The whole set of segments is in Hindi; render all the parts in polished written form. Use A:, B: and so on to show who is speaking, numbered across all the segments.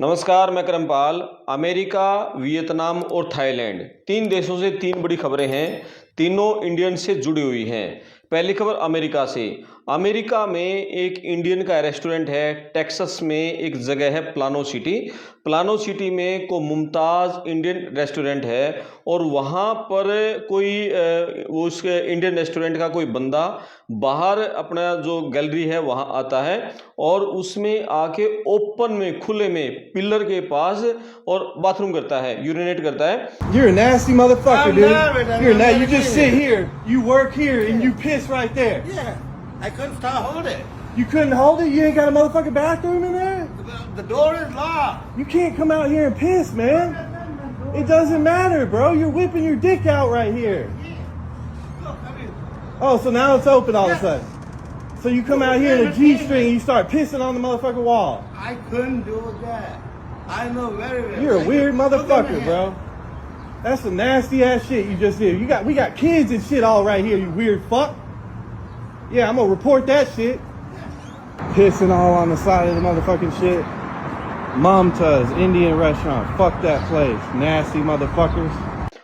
A: नमस्कार, मैं करमपाल। अमेरिका, वियतनाम और थाईलैंड, तीन देशों से तीन बड़ी खबरें हैं। तीनों इंडियन से जुड़ी हुई हैं। पहली खबर अमेरिका से। अमेरिका में एक इंडियन का रेस्टोरेंट है। टेक्सास में एक जगह है प्लानो सिटी। प्लानो सिटी में को मुमताज़ इंडियन रेस्टोरेंट है और वहाँ पर कोई उसके इंडियन रेस्टोरेंट का कोई बंदा बाहर अपना जो गैलरी है वहाँ आता है और उसमें आके ओपन में, खुले में, पिलर के पास और बाथरूम करता है, यूरिनेट करता है।
B: You're a nasty motherfucker,
C: I'm
B: dude.
C: not, I'm
B: You're
C: not
B: you just
C: doing
B: sit
C: it.
B: here, you work here, and you piss right there.
C: Yeah, I couldn't stop holding it.
B: You couldn't hold it? You ain't got a motherfucking bathroom in there?
C: The door is locked.
B: You can't come out here and piss, man. It doesn't matter, bro. You're whipping your dick out right here.
C: Look, I mean,
B: Oh, so now it's open all of a sudden. So you come out here in a G-string and you start pissing on the motherfucking wall.
C: I couldn't do that. I know very well.
B: You're a weird
C: Look at
B: motherfucker,
C: me.
B: bro. That's some nasty ass shit you just did. We got kids and shit all right here, you weird fuck. Yeah, I'm gonna report that shit. Pissing all on the side of the motherfucking shit. Momta's Indian restaurant. Fuck that place. Nasty motherfuckers.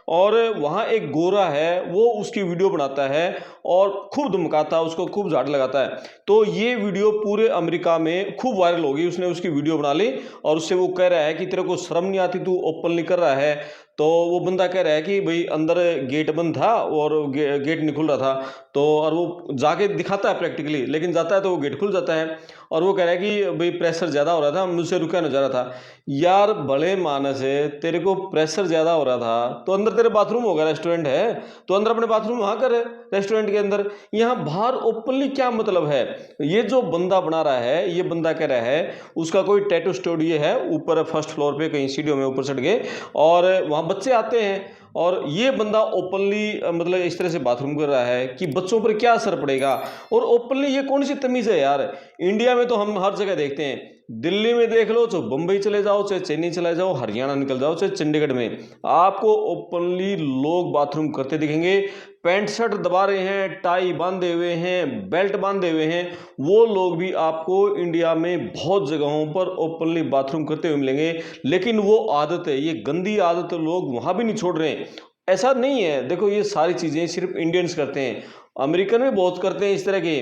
A: और वहाँ एक गोरा है, वो उसकी वीडियो बनाता है और खूब धमकाता है उसको, खूब झाड़ लगाता है। तो ये वीडियो पूरे अमेरिका में खूब वायरल हो गई। उसने उसकी वीडियो बना ली और उससे वो कह रहा है कि तेरे को शर्म नहीं आती, तू ओपनली कर रहा है। तो वो बंदा कह रहा है कि भाई अंदर गेट बंद था और गेट नहीं खुल रहा था। तो और वो जाके दिखाता है प्रैक्टिकली, लेकिन जाता है तो वो गेट खुल जाता है और वो कह रहा है कि भाई प्रेशर ज़्यादा हो रहा था, मुझसे रुका नहीं जा रहा था। यार बड़े मानस है, तेरे को प्रेशर ज़्यादा हो रहा था तो अंदर तेरे बाथरूम होगा, रेस्टोरेंट है तो अंदर अपने बाथरूम वहाँ कर, रेस्टोरेंट के अंदर। यहाँ बाहर ओपनली क्या मतलब है? ये जो बंदा बना रहा है, ये बंदा कह रहा है उसका कोई टैटू स्टूडियो है ऊपर फर्स्ट फ्लोर पे, कहीं सीढ़ियों में ऊपर चढ़ गए और वहाँ बच्चे आते हैं और ये बंदा ओपनली मतलब इस तरह से बाथरूम कर रहा है कि बच्चों पर क्या असर पड़ेगा। और ओपनली ये कौन सी तमीज़ है यार? इंडिया में तो हम हर जगह देखते हैं, दिल्ली में देख लो, चाहे बम्बई चले जाओ, चाहे चेन्नई चले जाओ, हरियाणा निकल जाओ, चाहे चंडीगढ़ में, आपको ओपनली लोग बाथरूम करते दिखेंगे। पैंट शर्ट दबा रहे हैं, टाई बांधे हुए हैं, बेल्ट बांधे हुए हैं, वो लोग भी आपको इंडिया में बहुत जगहों पर ओपनली बाथरूम करते हुए मिलेंगे। लेकिन वो आदत है, ये गंदी आदत लोग वहाँ भी नहीं छोड़ रहे हैं। ऐसा नहीं है, देखो ये सारी चीज़ें सिर्फ इंडियंस करते हैं, अमेरिकन भी बहुत करते हैं इस तरह के।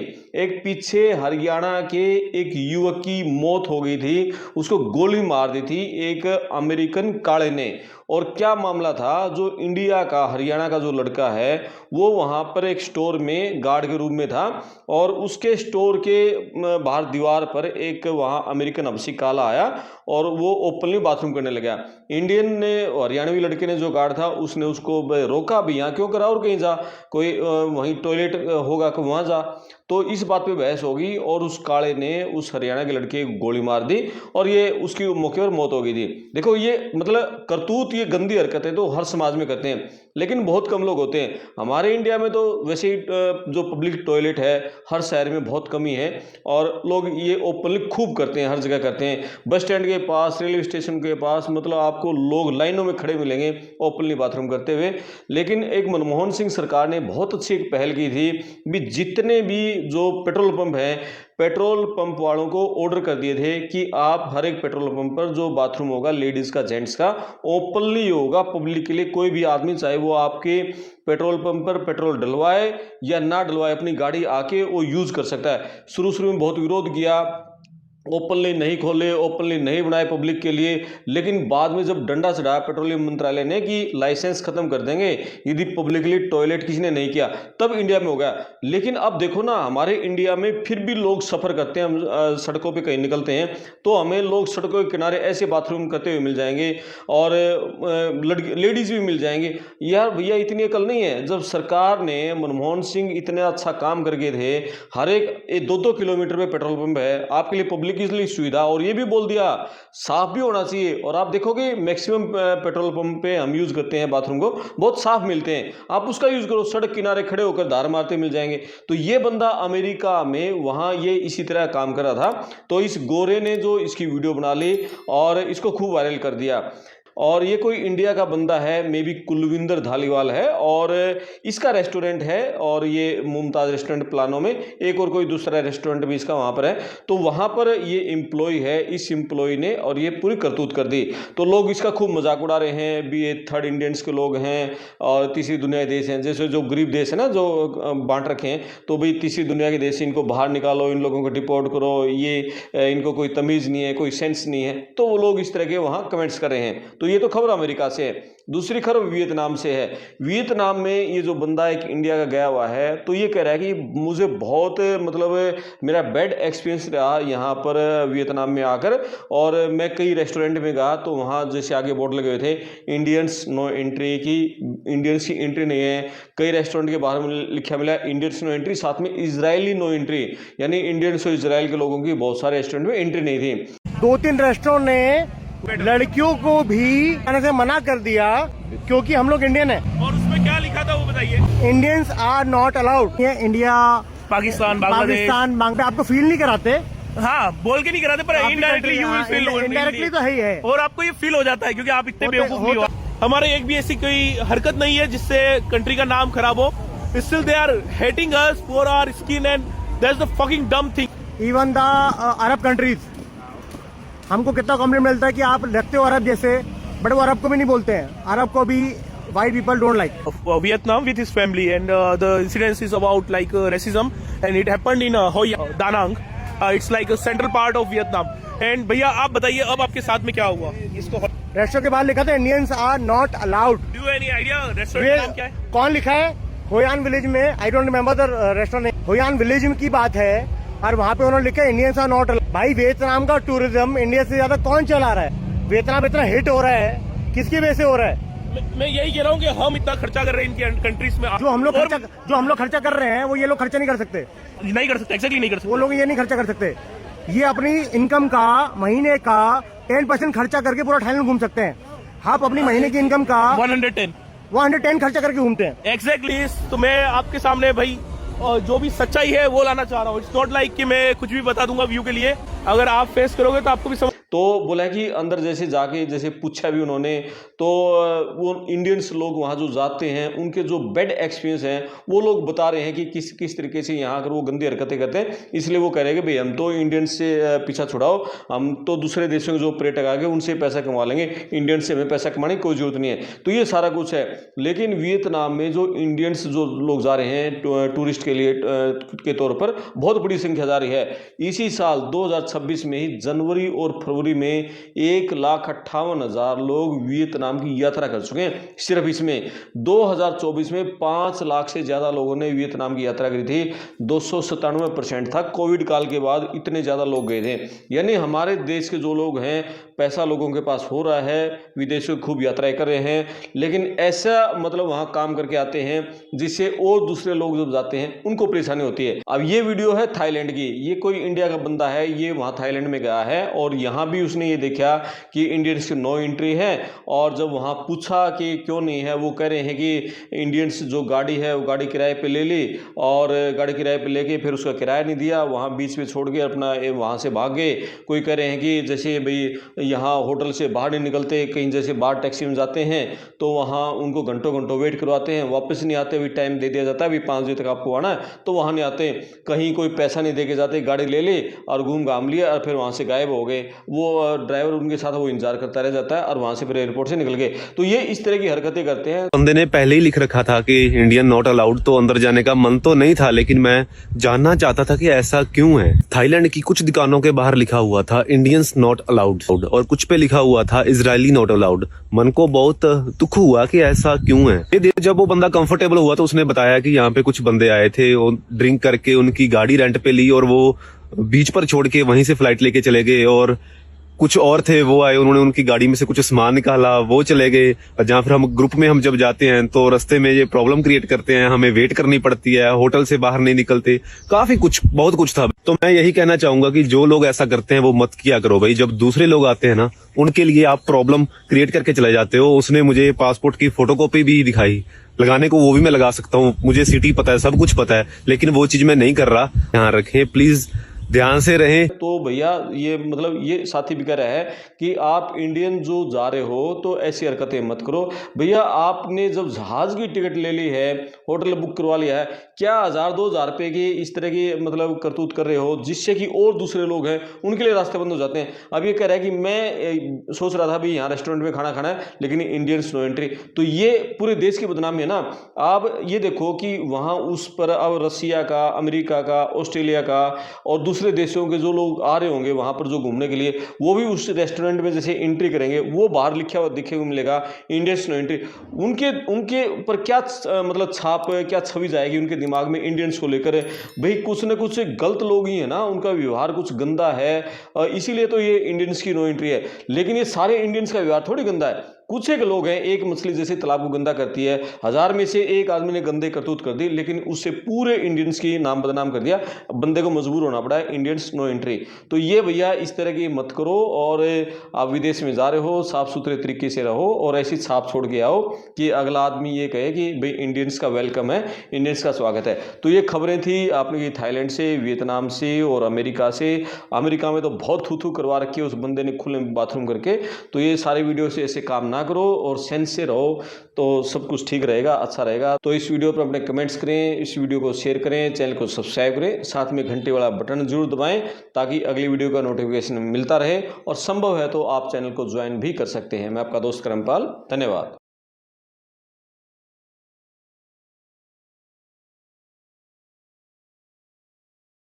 A: एक पीछे हरियाणा के एक युवक की मौत हो गई थी, उसको गोली मार दी थी एक अमेरिकन काले ने। और क्या मामला था, जो इंडिया का, हरियाणा का जो लड़का है वो वहाँ पर एक स्टोर में गार्ड के रूप में था और उसके स्टोर के बाहर दीवार पर एक वहाँ अमेरिकन हबशी काला आया और वो ओपनली बाथरूम करने लगा। इंडियन ने, हरियाणवी लड़के ने जो गार्ड था उसने उसको रोका भी, यहाँ क्यों करा और कहीं जा, कोई वहीं टॉयलेट होगा कि वहाँ जा। तो इस बात पे बहस होगी और उस काले ने उस हरियाणा के लड़के को गोली मार दी और ये उसकी मौके पर मौत हो गई थी। देखो ये मतलब करतूत, ये गंदी हरकतें तो हर समाज में करते हैं लेकिन बहुत कम लोग होते हैं। हमारे इंडिया में तो वैसे ही जो पब्लिक टॉयलेट है हर शहर में बहुत कमी है और लोग ये ओपनली खूब करते हैं, हर जगह करते हैं। बस स्टैंड के पास, रेलवे स्टेशन के पास, मतलब आपको लोग लाइनों में खड़े मिलेंगे ओपनली बाथरूम करते हुए। लेकिन एक मनमोहन सिंह सरकार ने बहुत अच्छी एक पहल की थी भी, जितने भी जो पेट्रोल पंप हैं, पेट्रोल पंप वालों को ऑर्डर कर दिए थे कि आप हर एक पेट्रोल पंप पर जो बाथरूम होगा लेडीज़ का, जेंट्स का, ओपनली होगा पब्लिक के लिए। कोई भी आदमी चाहे वो आपके पेट्रोल पंप पर पेट्रोल डलवाए या ना डलवाए, अपनी गाड़ी आके वो यूज़ कर सकता है। शुरू में बहुत विरोध किया, ओपनली नहीं खोले, ओपनली नहीं बनाए पब्लिक के लिए, लेकिन बाद में जब डंडा चढ़ाया पेट्रोलियम मंत्रालय ने कि लाइसेंस खत्म कर देंगे यदि पब्लिकली टॉयलेट किसी ने नहीं किया, तब इंडिया में हो गया। लेकिन अब देखो ना, हमारे इंडिया में फिर भी लोग सफ़र करते हैं, हम सड़कों पे कहीं निकलते हैं तो हमें लोग सड़कों के किनारे ऐसे बाथरूम करते हुए मिल जाएंगे और लेडीज़ भी मिल जाएंगे। यार भैया इतनी अकल नहीं है। जब सरकार ने, मनमोहन सिंह इतने अच्छा काम कर गए थे, हर एक 2-2 किलोमीटर पे पेट्रोल पंप है आपके लिए, पब्लिक इसलिए सुविधा, और ये भी बोल दिया साफ भी होना चाहिए। और आप देखोगे मैक्सिमम पेट्रोल पंप पे हम यूज करते हैं बाथरूम को, बहुत साफ मिलते हैं, आप उसका यूज करो, सड़क किनारे खड़े होकर धार मारते मिल जाएंगे। तो ये बंदा अमेरिका में वहां ये इसी तरह काम कर रहा था, तो इस गोरे ने जो इसकी वीडियो बना ली और इसको खूब वायरल कर दिया। और ये कोई इंडिया का बंदा है, मे बी कुलविंदर धालीवाल है, और इसका रेस्टोरेंट है, और ये मुमताज़ रेस्टोरेंट प्लानो में एक और कोई दूसरा रेस्टोरेंट भी इसका वहाँ पर है। तो वहाँ पर ये एम्प्लॉय है, इस एम्प्लॉय ने और ये पूरी करतूत कर दी। तो लोग इसका खूब मजाक उड़ा रहे हैं भी, ये थर्ड इंडियंस के लोग हैं और तीसरी दुनिया के देश हैं, जैसे जो गरीब देश है ना जो बांट रखे हैं, तो भाई तीसरी दुनिया के देश, इनको बाहर निकालो, इन लोगों को डिपोर्ट करो, ये इनको कोई तमीज़ नहीं है, कोई सेंस नहीं है। तो वो लोग इस तरह के वहाँ कमेंट्स कर रहे हैं। तो ये तो खबर अमेरिका से है। दूसरी खबर वियतनाम से है। वियतनाम में ये जो बंदा एक इंडिया का गया हुआ है, तो ये कह रहा है कि मुझे बहुत मतलब मेरा बैड एक्सपीरियंस रहा यहाँ पर वियतनाम में आकर, और मैं कई रेस्टोरेंट में गया तो वहाँ जैसे आगे बोर्ड लगे हुए थे इंडियंस नो एंट्री, की इंडियंस की एंट्री नहीं है। कई रेस्टोरेंट के बाहर में लिखा मिला इंडियंस नो एंट्री, साथ में इजरायली नो एंट्री, यानी इंडियंस और इसराइल के लोगों की बहुत सारे रेस्टोरेंट में एंट्री नहीं थी।
D: 2-3 रेस्टोरेंट ने लड़कियों को भी आने से मना कर दिया क्योंकि हम लोग इंडियन हैं।
E: और उसमें क्या लिखा था वो बताइए।
D: Indians are not allowed. ये इंडिया,
E: पाकिस्तान, बांग्लादेश,
D: पाकिस्तान आपको फील नहीं कराते?
E: हाँ बोल के नहीं कराते, पर indirectly you will feel,
D: indirectly तो है ही है।
E: और आपको ये फील हो जाता है क्योंकि आप इतने बेवकूफ नहीं हो। हमारे एक भी ऐसी कोई हरकत नहीं है जिससे कंट्री का नाम खराब हो। Still they are hating us for our skin and that's the fucking dumb thing.
D: Even the Arab countries, हमको कितना कॉम्प्लीमेंट मिलता है कि आप लगते हो अरब जैसे, बट वो अरब को भी नहीं बोलते हैं। अरब को भी white people don't like.
E: Vietnam with his family and the incident is about like racism and it happened in Hoi Da Nang. It's like a central part of Vietnam. And भैया आप बताइए अब आपके साथ में क्या हुआ? इसको
D: रेस्टोरेंट के बाहर लिखा था Indians are not allowed.
E: Do you any idea restaurant का नाम क्या है?
D: कौन लिखा है? होयान विलेज में, I don't remember the restaurant. Hoi An village में की बात है और वहाँ पे उन्होंने लिखा है इंडियंस आर नॉट अलाउड। भाई वियतनाम का टूरिज्म इंडिया से ज्यादा कौन चला रहा है? वियतनाम इतना हिट हो रहा है, किसकी वजह से हो रहा है?
E: मैं यही कह रहा हूँ कि हम इतना खर्चा कर रहे हैं इनकी कंट्रीज में।
D: जो हम लोग खर्चा कर रहे हैं वो ये लोग खर्चा नहीं कर सकते।
E: नहीं कर सकते, एक्जेक्टली नहीं कर सकते।
D: वो लोग ये नहीं खर्चा कर सकते। ये अपनी इनकम का महीने का 10% खर्चा करके पूरा थाईलैंड घूम सकते हैं। आप अपनी महीने की इनकम का 110 खर्चा करके घूमते हैं।
E: एग्जैक्टली। तो मैं आपके सामने भाई जो भी सच्चाई है वो लाना चाह रहा हूँ। इट्स नॉट लाइक कि मैं कुछ भी बता दूंगा व्यू के लिए। अगर आप फेस करोगे तो आपको भी समझ।
A: तो बोला कि अंदर जैसे जाके जैसे पूछा भी उन्होंने, तो वो इंडियंस लोग वहाँ जो जाते हैं उनके जो बैड एक्सपीरियंस हैं वो लोग बता रहे हैं कि किस किस तरीके से यहाँ अगर वो गंदी हरकतें करते हैं। इसलिए वो कह रहे हैं कि भाई हम तो इंडियंस से पीछा छुड़ाओ, हम तो दूसरे देशों के जो पर्यटक आ गए उनसे पैसा कमा लेंगे, इंडियन से हमें पैसा कमाने की कोई जरूरत नहीं है। तो ये सारा कुछ है। लेकिन वियतनाम में जो इंडियंस जो लोग जा रहे हैं टूरिस्ट के लिए के तौर पर बहुत बड़ी संख्या जा रही है। इसी साल 2026 में ही जनवरी और फरवरी में 1,58,000 लोग वियतनाम की यात्रा कर चुके हैं। सिर्फ इसमें 2024 में 5 लाख से ज़्यादा लोगों ने वियतनाम की यात्रा करी थी। 297% था। कोविड काल के बाद इतने ज़्यादा लोग गए थे। यानी हमारे देश के जो लोग हैं, पैसा लोगों के पास हो रहा है, विदेशों की खूब यात्राएं कर रहे हैं, लेकिन ऐसा मतलब वहाँ काम करके आते हैं जिससे और दूसरे लोग जब जाते हैं उनको परेशानी होती है। अब ये वीडियो है थाईलैंड की। ये कोई इंडिया का बंदा है, ये वहाँ थाईलैंड में गया है और यहाँ भी उसने ये देखा कि इंडियंस की नो एंट्री है। और जब वहाँ पूछा कि क्यों नहीं है, वो कह रहे हैं कि इंडियंस जो गाड़ी है वो गाड़ी किराए पे ले ली और गाड़ी किराए पे लेके फिर उसका किराया नहीं दिया, वहाँ बीच में छोड़ के अपना वहाँ से भाग गए। कोई कह रहे हैं कि जैसे भाई यहाँ होटल से बाहर नहीं निकलते, कहीं जैसे बाहर टैक्सी में जाते हैं तो वहाँ उनको घंटों घंटों वेट करवाते हैं, वापस नहीं आते, भी टाइम दे दिया जाता है, भी 5 बजे तक आपको आना है, तो वहाँ नहीं आते। कहीं कोई पैसा नहीं दे के जाते, गाड़ी ले ली और घूम घाम लिया और फिर वहाँ से गायब हो गए। वो ड्राइवर उनके साथ वो इंतजार करता रह जाता है और वहाँ से फिर एयरपोर्ट से निकल गए। तो ये इस तरह की हरकतें करते हैं।
F: बंदे ने पहले ही लिख रखा था कि इंडियन नॉट अलाउड, तो अंदर जाने का मन तो नहीं था, लेकिन मैं जानना चाहता था कि ऐसा क्यों है। थाईलैंड की कुछ दुकानों के बाहर लिखा हुआ था इंडियंस नॉट अलाउड और कुछ पे लिखा हुआ था इजरायली नॉट अलाउड। मन को बहुत दुख हुआ कि ऐसा क्यों है। जब वो बंदा कंफर्टेबल हुआ तो उसने बताया कि यहाँ पे कुछ बंदे आए थे, वो ड्रिंक करके उनकी गाड़ी रेंट पे ली और वो बीच पर छोड़ के वहीं से फ्लाइट लेके चले गए। और कुछ और थे, वो आए, उन्होंने उनकी गाड़ी में से कुछ सामान निकाला, वो चले गए। जहाँ फिर हम ग्रुप में हम जब जाते हैं तो रास्ते में ये प्रॉब्लम क्रिएट करते हैं, हमें वेट करनी पड़ती है, होटल से बाहर नहीं निकलते, काफी कुछ बहुत कुछ था। तो मैं यही कहना चाहूंगा कि जो लोग ऐसा करते हैं वो मत किया करो भाई। जब दूसरे लोग आते हैं ना, उनके लिए आप प्रॉब्लम क्रिएट करके चले जाते हो। उसने मुझे पासपोर्ट की फोटोकॉपी भी दिखाई, लगाने को वो भी मैं लगा सकता हूँ, मुझे सिटी पता है, सब कुछ पता है, लेकिन वो चीज मैं नहीं कर रहा। यहाँ रखें प्लीज, ध्यान से रहें।
A: तो भैया ये मतलब ये साथी भी कह रहा है कि आप इंडियन जो जा रहे हो तो ऐसी हरकतें मत करो। भैया आपने जब जहाज की टिकट ले ली है, होटल बुक करवा लिया है, क्या 1000-2000 रुपए की इस तरह की मतलब करतूत कर रहे हो जिससे कि और दूसरे लोग हैं उनके लिए रास्ते बंद हो जाते हैं। अब ये कह रहा है कि मैं सोच रहा था भाई यहाँ रेस्टोरेंट में खाना खाना है लेकिन इंडियंस नो एंट्री, तो ये पूरे देश की बदनामी है ना। आप ये देखो कि वहाँ उस पर अब रसिया का, अमेरिका का, ऑस्ट्रेलिया का और दूसरे देशों के जो लोग आ रहे होंगे वहाँ पर जो घूमने के लिए, वो भी उस रेस्टोरेंट में जैसे एंट्री करेंगे वो बाहर लिखा हुआ दिखे मिलेगा इंडियंस नो एंट्री। उनके उनके पर क्या मतलब छाप, क्या छवि जाएगी उनके दिमाग में इंडियंस को लेकर। भाई कुछ न कुछ गलत लोग ही है ना, उनका व्यवहार कुछ गंदा है, इसीलिए तो ये इंडियंस की नो एंट्री है। लेकिन ये सारे इंडियंस का व्यवहार थोड़ी गंदा है, कुछ एक लोग हैं, एक मछली जैसे तालाब को गंदा करती है, 1000 में से एक आदमी ने गंदे करतूत कर दी लेकिन उससे पूरे इंडियंस की नाम बदनाम कर दिया, बंदे को मजबूर होना पड़ा है इंडियंस नो एंट्री। तो ये भैया इस तरह की मत करो, और आप विदेश में जा रहे हो साफ सुथरे तरीके से रहो और ऐसी छाप छोड़ के आओ कि अगला आदमी ये कहे कि भाई इंडियंस का वेलकम है, इंडियंस का स्वागत है। तो ये खबरें थी आपने की थाईलैंड से, वियतनाम से और अमेरिका से। अमेरिका में तो बहुत थू करवा रखी है उस बंदे ने खुले बाथरूम करके। तो ये सारे वीडियो से ऐसे काम ना करो और सेंस से रहो तो सब कुछ ठीक रहेगा, अच्छा रहेगा। तो इस वीडियो पर अपने कमेंट्स करें, इस वीडियो को शेयर करें, चैनल को सब्सक्राइब करें, साथ में घंटे वाला बटन जरूर दबाएं ताकि अगली वीडियो का नोटिफिकेशन मिलता रहे, और संभव है तो आप चैनल को ज्वाइन भी कर सकते हैं। मैं आपका दोस्त करमपाल, धन्यवाद।